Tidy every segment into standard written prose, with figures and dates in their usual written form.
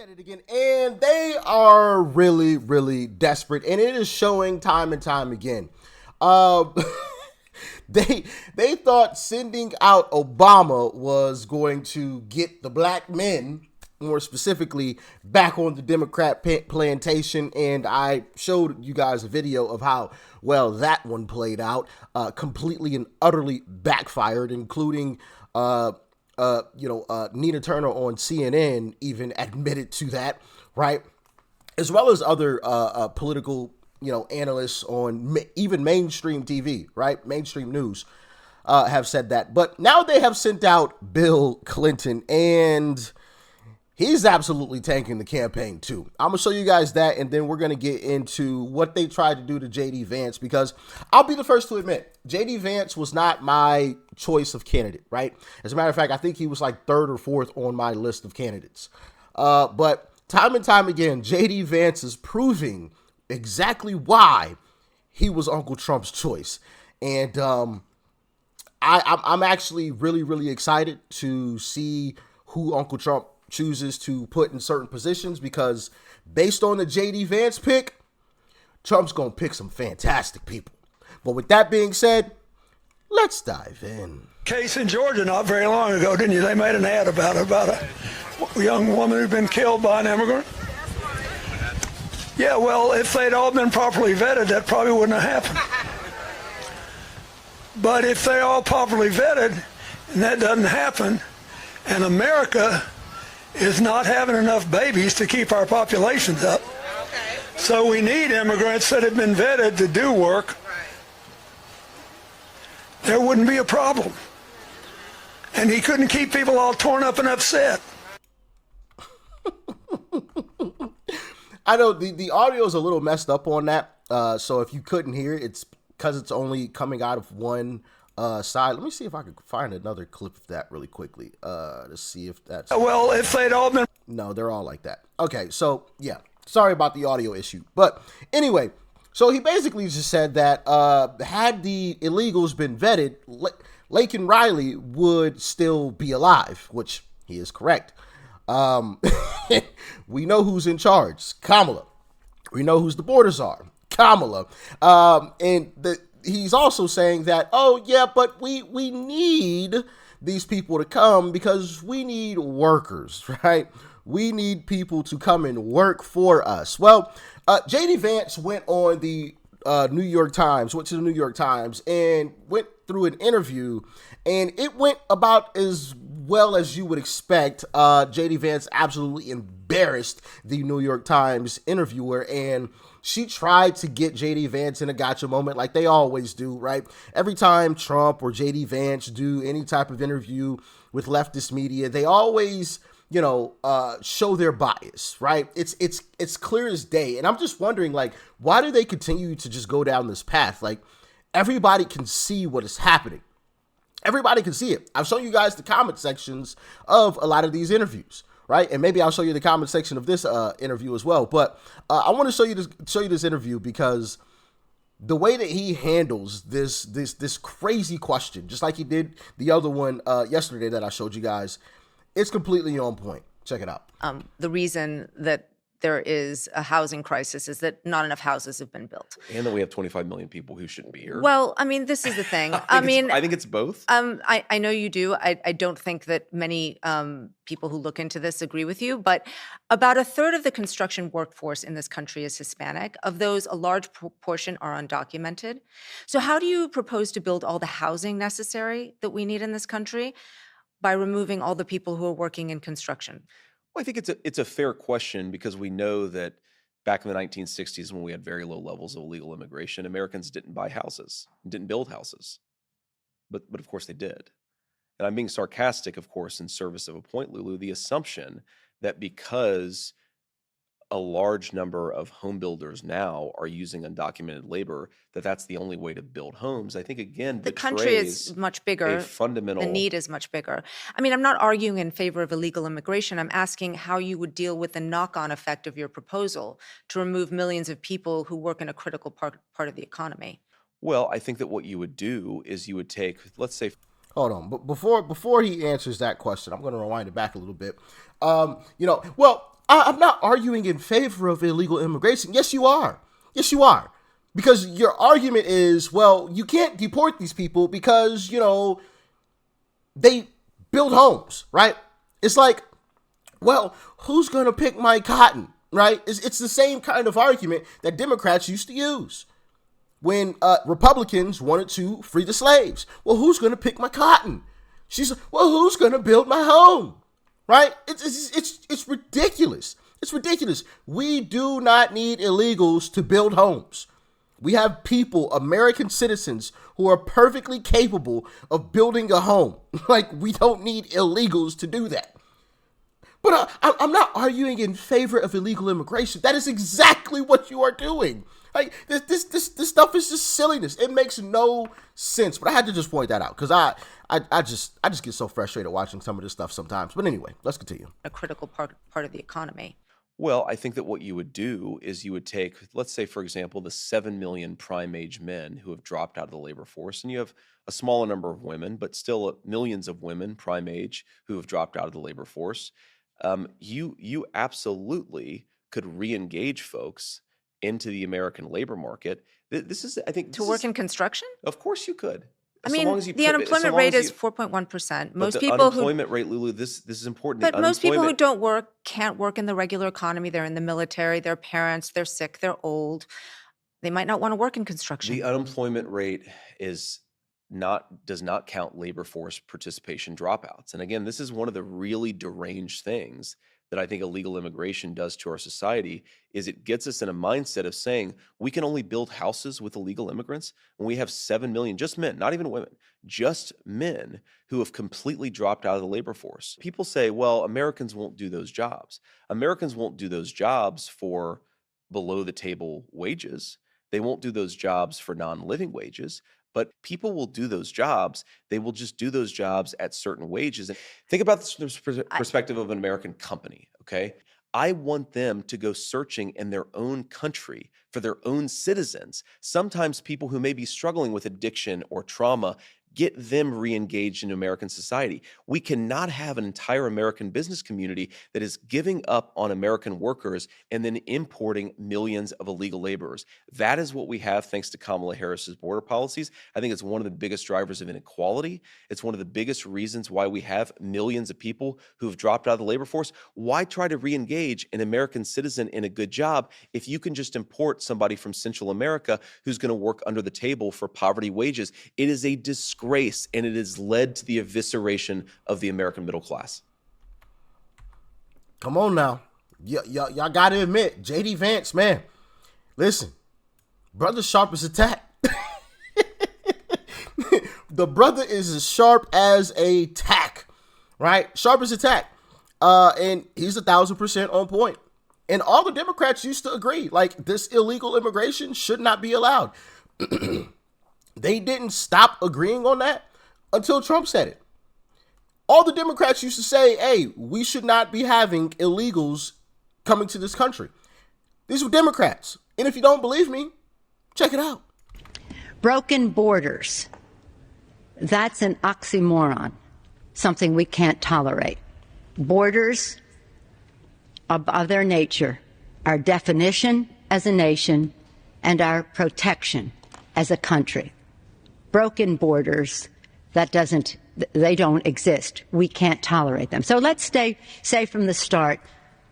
At it again, and they are really, really desperate, and it is showing time and time again. Um, they thought sending out Obama was going to get the black men, more specifically, back on the Democrat plantation, and I showed you guys a video of how well that one played out. Completely and utterly backfired, including Nina Turner on CNN even admitted to that, right? As well as other political, analysts on even mainstream TV, right? Mainstream news have said that. But now they have sent out Bill Clinton, and he's absolutely tanking the campaign too. I'm gonna show you guys that, and then we're gonna get into what they tried to do to JD Vance, because I'll be the first to admit, JD Vance was not my choice of candidate, right? As a matter of fact, I think he was like third or fourth on my list of candidates. But time and time again, JD Vance is proving exactly why he was Uncle Trump's choice. And I'm actually really, really excited to see who Uncle Trump chooses to put in certain positions, because based on the JD Vance pick, Trump's going to pick some fantastic people. But with that being said, let's dive in. Case in Georgia not very long ago, didn't you? They made an ad about a young woman who'd been killed by an immigrant. Yeah, well, if they'd all been properly vetted, that probably wouldn't have happened. But if they're all properly vetted, and that doesn't happen, and America is not having enough babies to keep our populations up. Okay. So we need immigrants that have been vetted to do work. There wouldn't be a problem. And he couldn't keep people all torn up and upset. I know the audio is a little messed up on that. So if you couldn't hear it, it's because it's only coming out of one side. Let me see if I can find another clip of that really quickly to see if that's... Well, if they'd all been... No, they're all like that. Okay, so yeah, sorry about the audio issue. But anyway, so he basically just said that had the illegals been vetted, Laken Riley would still be alive, which he is correct. We know who's in charge, Kamala. We know who's the border czar, Kamala. And he's also saying that, oh yeah, but we need these people to come because we need workers, right? We need people to come and work for us. Well, JD Vance went to the New York Times, and went through an interview, and it went about as well as you would expect. JD Vance absolutely embarrassed the New York Times interviewer, and she tried to get JD Vance in a gotcha moment like they always do, right? Every time Trump or JD Vance do any type of interview with leftist media, they always, show their bias, right? It's clear as day. And I'm just wondering, like, why do they continue to just go down this path? Like, everybody can see what is happening. Everybody can see it. I've shown you guys the comment sections of a lot of these interviews, right? And maybe I'll show you the comment section of this interview as well. But I want to show you this interview, because the way that he handles this crazy question, just like he did the other one yesterday that I showed you guys, it's completely on point. Check it out. The reason that there is a housing crisis is that not enough houses have been built. And that we have 25 million people who shouldn't be here. Well, I mean, this is the thing. I think it's both. I know you do. I don't think that many people who look into this agree with you, but about a third of the construction workforce in this country is Hispanic. Of those, a large portion are undocumented. So how do you propose to build all the housing necessary that we need in this country by removing all the people who are working in construction? Well, I think it's a fair question, because we know that back in the 1960s, when we had very low levels of illegal immigration, Americans didn't buy houses, didn't build houses. But of course they did. And I'm being sarcastic, of course, in service of a point, Lulu, the assumption that because a large number of home builders now are using undocumented labor, that's the only way to build homes. I think, again, the country is much bigger. A fundamental... The need is much bigger. I mean, I'm not arguing in favor of illegal immigration. I'm asking how you would deal with the knock-on effect of your proposal to remove millions of people who work in a critical part of the economy. Well, I think that what you would do is you would take, let's say... Hold on. But before he answers that question, I'm going to rewind it back a little bit. I'm not arguing in favor of illegal immigration. Yes, you are. Yes, you are. Because your argument is, well, you can't deport these people because, they build homes, right? It's like, well, who's going to pick my cotton, right? It's the same kind of argument that Democrats used to use when Republicans wanted to free the slaves. Well, who's going to pick my cotton? Well, who's going to build my home? Right? It's ridiculous. It's ridiculous. We do not need illegals to build homes. We have people, American citizens, who are perfectly capable of building a home. Like, we don't need illegals to do that. But I'm not arguing in favor of illegal immigration. That is exactly what you are doing. Like, this stuff is just silliness. It makes no sense. But I had to just point that out because I just get so frustrated watching some of this stuff sometimes. But anyway, let's continue. A critical part of the economy. Well, I think that what you would do is you would take, let's say, for example, the 7 million prime age men who have dropped out of the labor force, and you have a smaller number of women, but still millions of women prime age who have dropped out of the labor force. You absolutely could re-engage folks into the American labor market. This is, I think, to work in construction? Of course you could. I mean, the unemployment rate is 4.1%. Most people unemployment rate, Lulu, this is important. But most people who don't work can't work in the regular economy. They're in the military, they're parents, they're sick, they're old. They might not want to work in construction. The unemployment rate does not count labor force participation dropouts. And again, this is one of the really deranged things that I think illegal immigration does to our society is it gets us in a mindset of saying we can only build houses with illegal immigrants when we have 7 million, just men, not even women, just men who have completely dropped out of the labor force. People say, well, Americans won't do those jobs. Americans won't do those jobs for below the table wages. They won't do those jobs for non-living wages. But people will do those jobs. They will just do those jobs at certain wages. And think about this from the perspective of an American company, okay? I want them to go searching in their own country for their own citizens. Sometimes people who may be struggling with addiction or trauma, get them re-engaged in American society. We cannot have an entire American business community that is giving up on American workers and then importing millions of illegal laborers. That is what we have thanks to Kamala Harris's border policies. I think it's one of the biggest drivers of inequality. It's one of the biggest reasons why we have millions of people who have dropped out of the labor force. Why try to re-engage an American citizen in a good job if you can just import somebody from Central America who's going to work under the table for poverty wages? It is a disgrace, and it has led to the evisceration of the American middle class. Come on now. Y'all got to admit, J.D. Vance, man, listen, brother sharp as a tack. The brother is as sharp as a tack, right? Sharp as a tack. And he's 1,000% on point. And all the Democrats used to agree, like, this illegal immigration should not be allowed. They didn't stop agreeing on that until Trump said it. All the Democrats used to say, hey, we should not be having illegals coming to this country. These were Democrats. And if you don't believe me, check it out. Broken borders. That's an oxymoron, something we can't tolerate. Borders, by their nature, our definition as a nation and our protection as a country. Broken borders, they don't exist. We can't tolerate them. So let's say from the start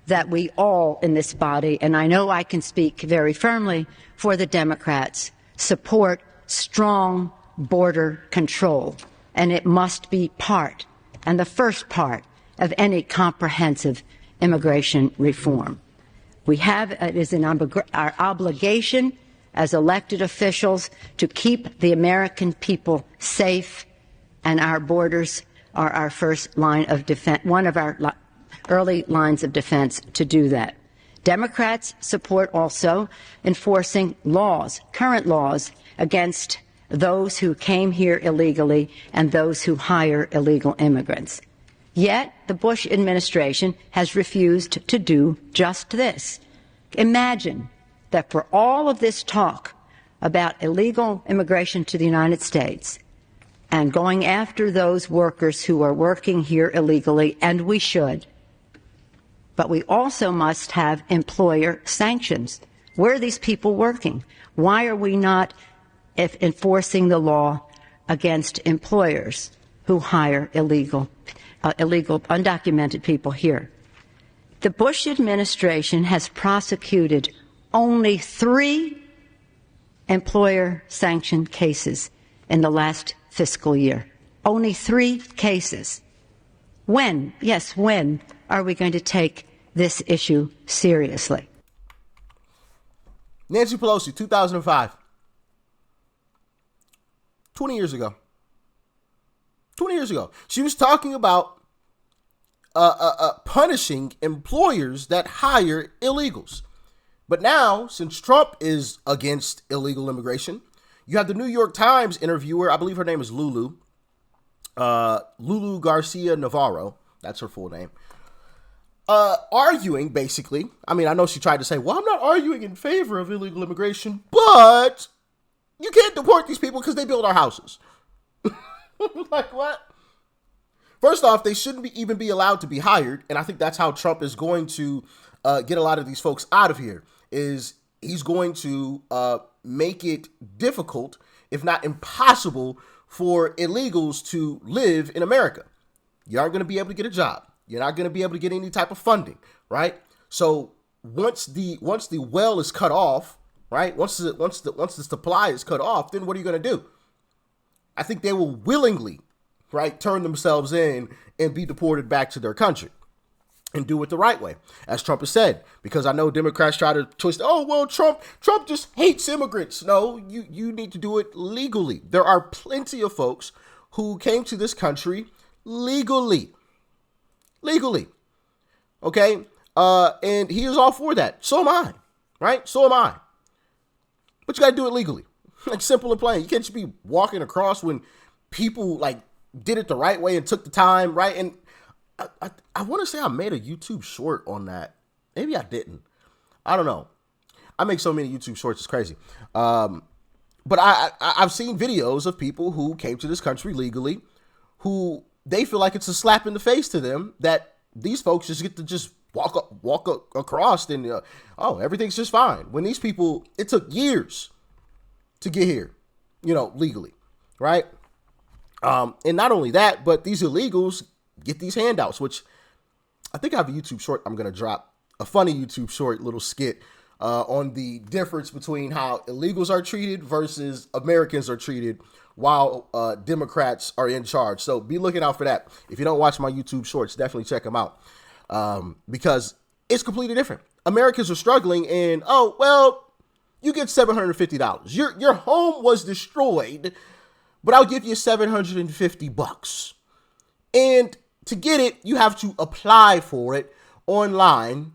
that we all in this body, and I know I can speak very firmly for the Democrats, support strong border control. And it must be part, and the first part, of any comprehensive immigration reform. It is our obligation as elected officials to keep the American people safe, and our borders are our first line of defense, one of our early lines of defense to do that. Democrats support also enforcing laws, current laws, against those who came here illegally and those who hire illegal immigrants. Yet the Bush administration has refused to do just this. Imagine that for all of this talk about illegal immigration to the United States and going after those workers who are working here illegally, and we should, But we also must have employer sanctions. Where are these people working? Why are we not enforcing the law against employers who hire illegal, undocumented people here? The Bush administration has prosecuted only 3 employer sanction cases in the last fiscal year. Only 3 cases. When are we going to take this issue seriously? Nancy Pelosi, 2005. 20 years ago. 20 years ago. She was talking about punishing employers that hire illegals. But now, since Trump is against illegal immigration, you have the New York Times interviewer, I believe her name is Lulu Garcia Navarro, that's her full name, arguing basically, I mean, I know she tried to say, well, I'm not arguing in favor of illegal immigration, but you can't deport these people because they build our houses. Like, what? First off, they shouldn't even be allowed to be hired, and I think that's how Trump is going to get a lot of these folks out of here, is he's going to make it difficult, if not impossible, for illegals to live in America. You aren't going to be able to get a job. You're not going to be able to get any type of funding, right? So once the well is cut off, right? Once the supply is cut off, then what are you going to do? I think they will willingly, right, turn themselves in and be deported back to their country and do it the right way, as Trump has said. Because I know Democrats try to twist, oh, well, Trump just hates immigrants. No, you need to do it legally. There are plenty of folks who came to this country legally. Okay? And he is all for that. So am I, right? So am I. But you got to do it legally. Like, simple and plain. You can't just be walking across when people like did it the right way and took the time, right? And I want to say I made a YouTube short on that. Maybe I didn't. I don't know. I make so many YouTube shorts, it's crazy. But I've seen videos of people who came to this country legally, who they feel like it's a slap in the face to them that these folks just get to just walk across and, everything's just fine. When these people, it took years to get here, legally, right? And not only that, but these illegals get these handouts, which I think I have a YouTube short I'm going to drop, a funny YouTube short little skit on the difference between how illegals are treated versus Americans are treated while Democrats are in charge. So be looking out for that. If you don't watch my YouTube shorts, definitely check them out because it's completely different. Americans are struggling and, you get $750. Your home was destroyed, but I'll give you $750. And to get it, you have to apply for it online.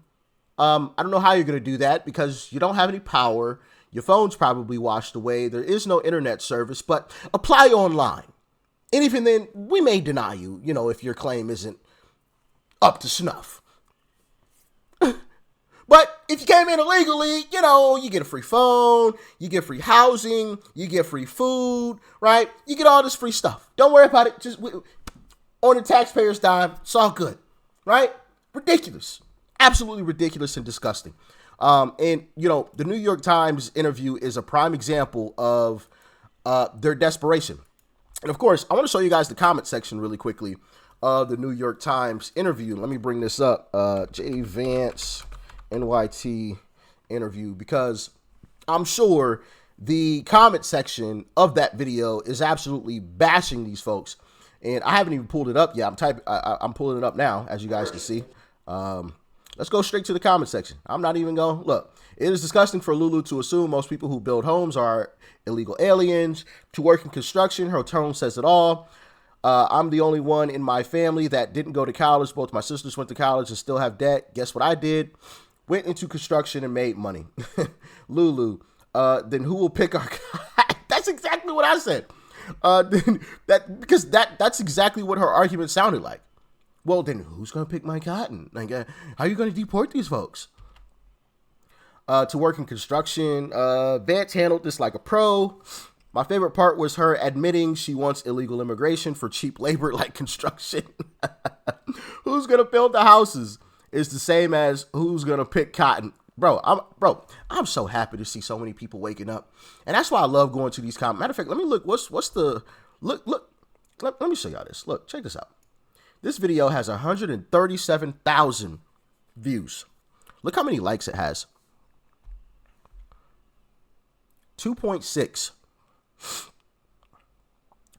I don't know how you're going to do that because you don't have any power. Your phone's probably washed away. There is no internet service, but apply online. And even then, we may deny you, if your claim isn't up to snuff. But if you came in illegally, you get a free phone, you get free housing, you get free food, right? You get all this free stuff. Don't worry about it. Just on the taxpayer's dime, it's all good, right? Ridiculous. Absolutely ridiculous and disgusting. And the New York Times interview is a prime example of their desperation. And of course, I want to show you guys the comment section really quickly of the New York Times interview. Let me bring this up. J. Vance, NYT interview, because I'm sure the comment section of that video is absolutely bashing these folks. And I haven't even pulled it up yet. I'm pulling it up now, as you guys can see. Let's go straight to the comment section. I'm not even going to look. It is disgusting for Lulu to assume most people who build homes are illegal aliens. To work in construction, her tone says it all. I'm the only one in my family that didn't go to college. Both my sisters went to college and still have debt. Guess what I did? Went into construction and made money. Lulu, then who will pick our That's exactly what I said. That's exactly what her argument sounded like. Well, then who's going to pick my cotton? Like, how are you going to deport these folks? To work in construction, Vance handled this like a pro. My favorite part was her admitting she wants illegal immigration for cheap labor like construction. Who's going to build the houses? is the same as who's gonna pick cotton. I'm so happy to see so many people waking up, and that's why I love going to these comments. Matter of fact, let me look. What's the look? Let me show y'all this. Look, check this out. This video has 137,000 views. Look how many likes it has. 2.6.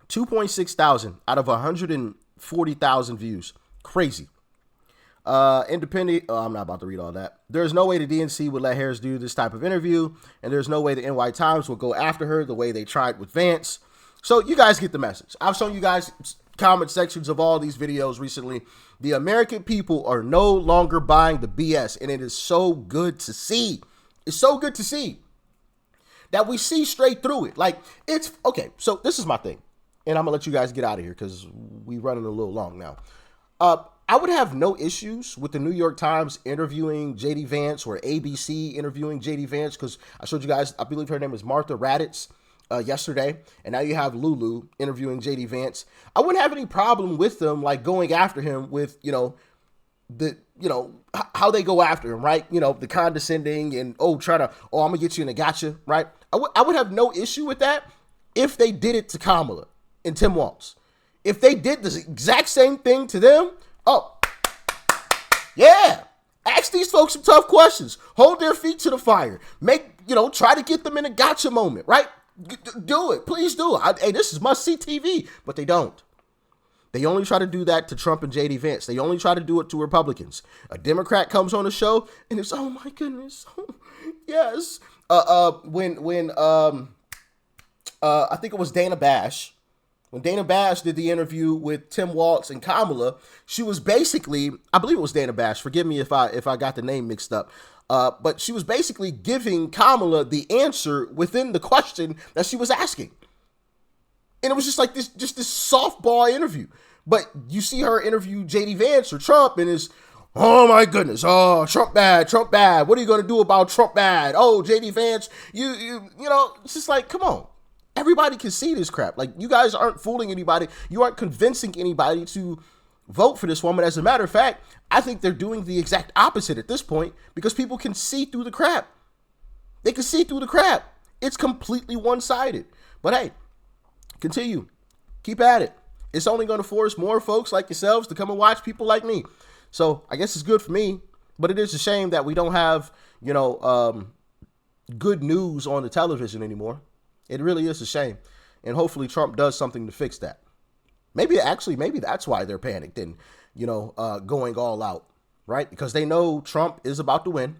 2.6 thousand out of 140,000 views. Crazy. Independent. Oh, I'm not about to read all that. There's no way the DNC would let Harris do this type of interview, and there's no way the NY Times will go after her the way they tried with Vance. So you guys get the message. I've shown you guys comment sections of all these videos recently. The American people are no longer buying the BS, and it is so good to see. It's so good to see that we see straight through it. Like, it's okay. So this is my thing, and I'm gonna let you guys get out of here because we running a little long now. I would have no issues with the New York Times interviewing JD Vance or ABC interviewing JD Vance, because I showed you guys, I believe her name is Martha Raddatz, yesterday, and now you have Lulu interviewing JD Vance. I wouldn't have any problem with them like going after him with, how they go after him, right? The condescending and, I'm gonna get you in a gotcha, right? I would have no issue with that if they did it to Kamala and Tim Walz. If they did the exact same thing to them, yeah, ask these folks some tough questions. Hold their feet to the fire. Try to get them in a gotcha moment, right? Do it. Please do it. Hey, this is must-see TV, but they don't. They only try to do that to Trump and JD Vance. They only try to do it to Republicans. A Democrat comes on the show and it's, oh my goodness, yes. When I think it was Dana Bash. When Dana Bash did the interview with Tim Walz and Kamala, she was basically, I believe it was Dana Bash. Forgive me if I got the name mixed up. But she was basically giving Kamala the answer within the question that she was asking. And it was just like this softball interview. But you see her interview JD Vance or Trump, and it's, oh my goodness, oh, Trump bad. What are you going to do about Trump bad? Oh, JD Vance, it's just like, come on. Everybody can see this crap. Like, you guys aren't fooling anybody. You aren't convincing anybody to vote for this woman. As a matter of fact, I think they're doing the exact opposite at this point because people can see through the crap. They can see through the crap. It's completely one-sided. But hey, continue. Keep at it. It's only going to force more folks like yourselves to come and watch people like me. So I guess it's good for me, but it is a shame that we don't have, good news on the television anymore. It really is a shame. And hopefully Trump does something to fix that. Maybe that's why they're panicked and, going all out, right? Because they know Trump is about to win.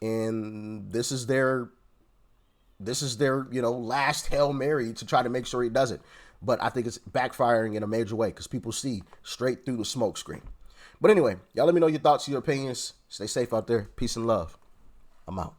And this is their, last Hail Mary to try to make sure he doesn't. But I think it's backfiring in a major way because people see straight through the smoke screen. But anyway, y'all let me know your thoughts, your opinions. Stay safe out there. Peace and love. I'm out.